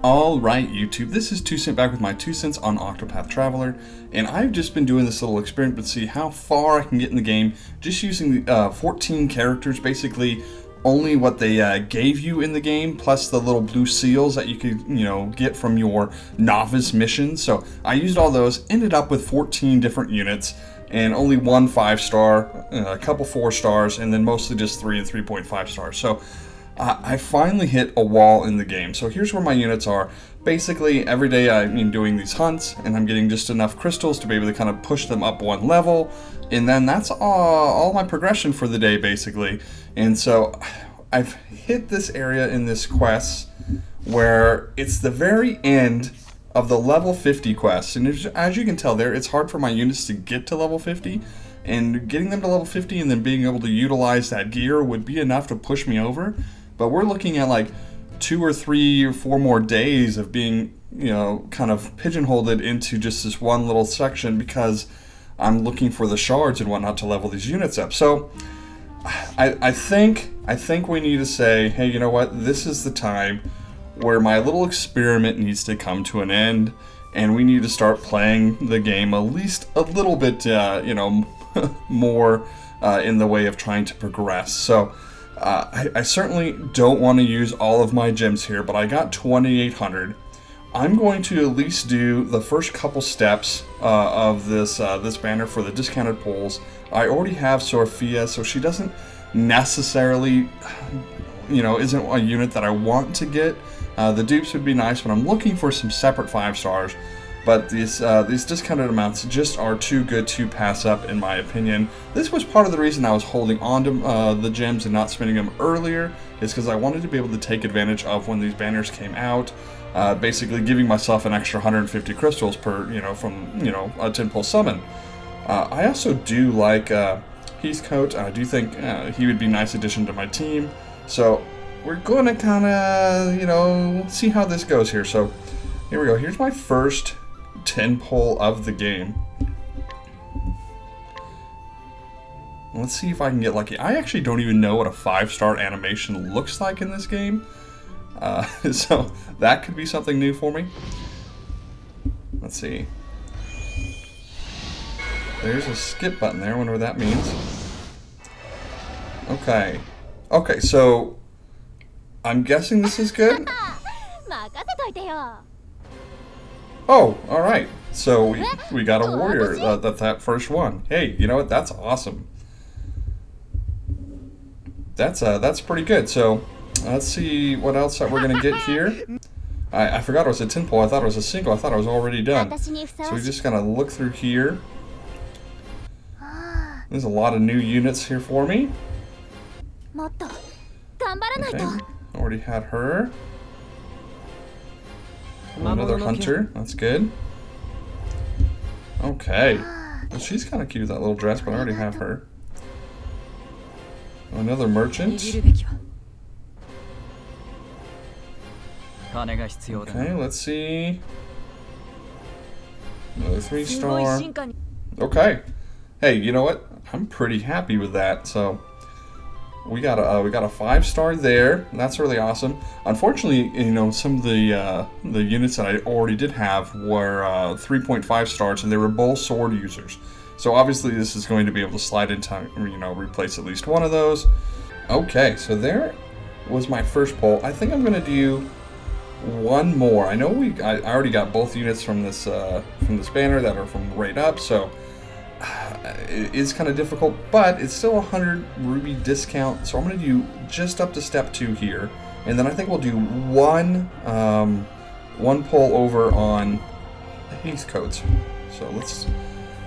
Alright YouTube, this is 2 Cent back with my 2 cents on OCTOPATH TRAVELER, and I've just been doing this little experiment to see how far I can get in the game just using 14 characters, basically only what they gave you in the game, plus the little blue seals that you could, get from your novice missions. So I used all those, ended up with 14 different units, and only one 5-star, a couple 4 stars, and then mostly just 3 and 3.5 stars. So I finally hit a wall in the game. So here's where my units are. Basically, every day I'm doing these hunts, and I'm getting just enough crystals to be able to kind of push them up one level, and then that's all my progression for the day, basically. And so I've hit this area in this quest where it's the very end of the level 50 quest, and as you can tell there, it's hard for my units to get to level 50, and getting them to level 50 and then being able to utilize that gear would be enough to push me over. But we're looking at like 2 or 3 or 4 more days of being, kind of pigeonholed into just this one little section because I'm looking for the shards and whatnot to level these units up. So I think we need to say, hey, you know what? This is the time where my little experiment needs to come to an end, and we need to start playing the game at least a little bit, more in the way of trying to progress. So I certainly don't want to use all of my gems here, but I got 2,800. I'm going to at least do the first couple steps of this banner for the discounted pulls. I already have Sophia, so she doesn't necessarily, isn't a unit that I want to get. The dupes would be nice, but I'm looking for some separate 5 stars. But these discounted amounts just are too good to pass up, in my opinion. This was part of the reason I was holding on to the gems and not spending them earlier, is because I wanted to be able to take advantage of when these banners came out. Basically giving myself an extra 150 crystals per, from, a 10 pull summon. I also do like Heathcote. I do think he would be a nice addition to my team. So we're going to kind of, see how this goes here. So here we go. Here's my first 10 pull of the game. Let's see if I can get lucky. I actually don't even know what a 5-star animation looks like in this game. So that could be something new for me. Let's see. There's a skip button there. I wonder what that means. Okay. Okay, so I'm guessing this is good. Oh, all right. So we got a warrior. That first one. Hey, you know what? That's awesome. That's pretty good. So let's see what else that we're gonna get here. I forgot it was a 10 pull. I thought it was a single. I thought I was already done. So we just gotta look through here. There's a lot of new units here for me. Okay, already had her. Another hunter, that's good. Okay. Well, she's kind of cute with that little dress, but I already have her. Another merchant. Okay, let's see. Another 3-star. Okay. Hey, you know what? I'm pretty happy with that. So we got a 5-star there. That's really awesome. Unfortunately, some of the units that I already did have were 3.5 stars, and they were both sword users. So obviously, this is going to be able to slide into replace at least one of those. Okay, so there was my first pull. I think I'm going to do one more. I know I already got both units from this banner that are from right up. So it is kind of difficult, but it's still a 100 ruby discount, so I'm going to do just up to step 2 here, and then I think we'll do one pull over on Heathcote. So let's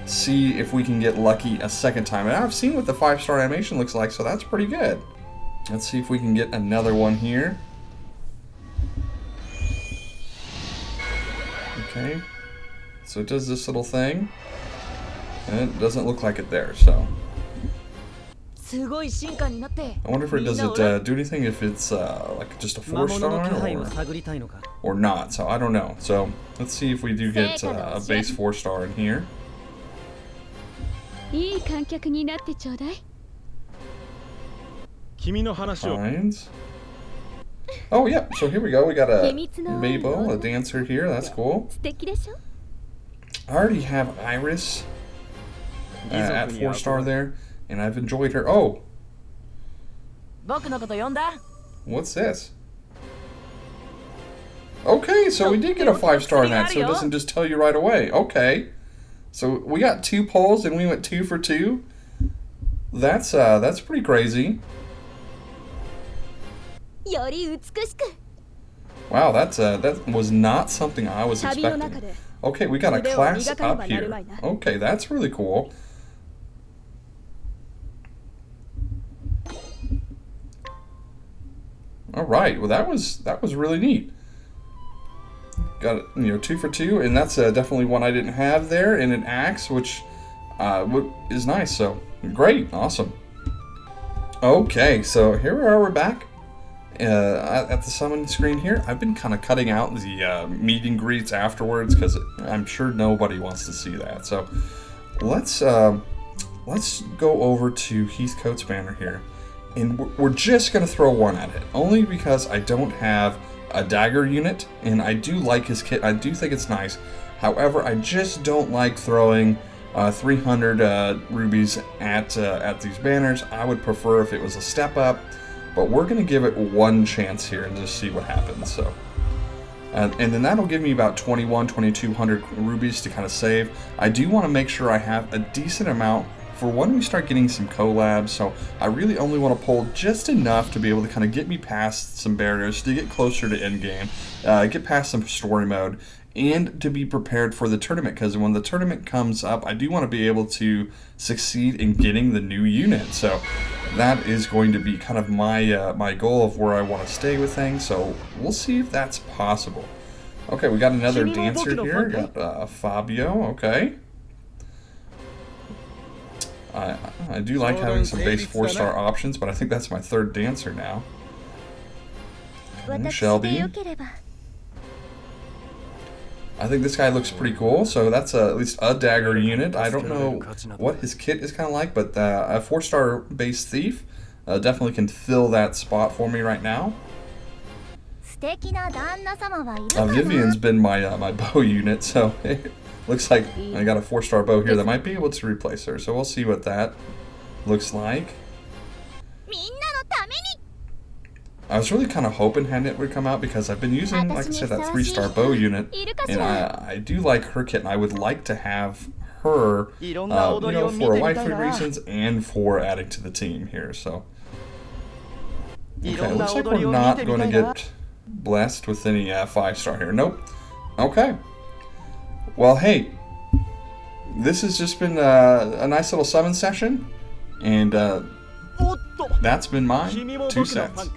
see if we can get lucky a second time. And I've seen what the 5-star animation looks like, so that's pretty good. Let's see if we can get another one here. Okay, so it does this little thing. And it doesn't look like it there, so. I wonder if it does do anything if it's like just a 4-star or not. So I don't know. So let's see if we do get a base 4-star in here. Fines. Oh, yeah, so here we go. We got a Mabel, a dancer here. That's cool. I already have Iris at 4-star there, and I've enjoyed her. Oh! What's this? Okay, so we did get a 5-star in that, so it doesn't just tell you right away. Okay. So we got 2 polls and we went 2 for 2. That's pretty crazy. Wow, that was not something I was expecting. Okay, we got a class up here. Okay, that's really cool. All right, well that was really neat. Got 2 for 2, and that's definitely one I didn't have there, and an axe, which is nice. So great, awesome. Okay, so here we are. We're back at the summon screen here. I've been kind of cutting out the meet and greets afterwards because I'm sure nobody wants to see that. So let's go over to Heathcote's banner here, and we're just gonna throw one at it, only because I don't have a dagger unit, and I do like his kit. I do think it's nice. However, I just don't like throwing 300 rubies at these banners. I would prefer if it was a step up, but we're gonna give it one chance here and just see what happens. So, and then that'll give me about 2,200 rubies to kind of save. I do want to make sure I have a decent amount for when we start getting some collabs, so I really only want to pull just enough to be able to kind of get me past some barriers, to get closer to endgame, get past some story mode, and to be prepared for the tournament, because when the tournament comes up, I do want to be able to succeed in getting the new unit. So that is going to be kind of my my goal of where I want to stay with things, so we'll see if that's possible. Okay, we got another dancer here, got Fabio, okay. I do like having some base 4-star options, but I think that's my 3rd dancer now. And Shelby. I think this guy looks pretty cool, so that's at least a dagger unit. I don't know what his kit is kind of like, but a 4-star base thief definitely can fill that spot for me right now. Vivian's been my bow unit, so looks like I got a 4-star bow here that might be able to replace her, so we'll see what that looks like. I was really kind of hoping Hennet would come out because I've been using, like I said, that 3-star bow unit, and I do like her kit, and I would like to have her, for waifu reasons and for adding to the team here. So, okay, it looks like we're not going to get blessed with any 5-star here. Nope. Okay. Well, hey, this has just been a nice little summon session, and that's been my 2 cents.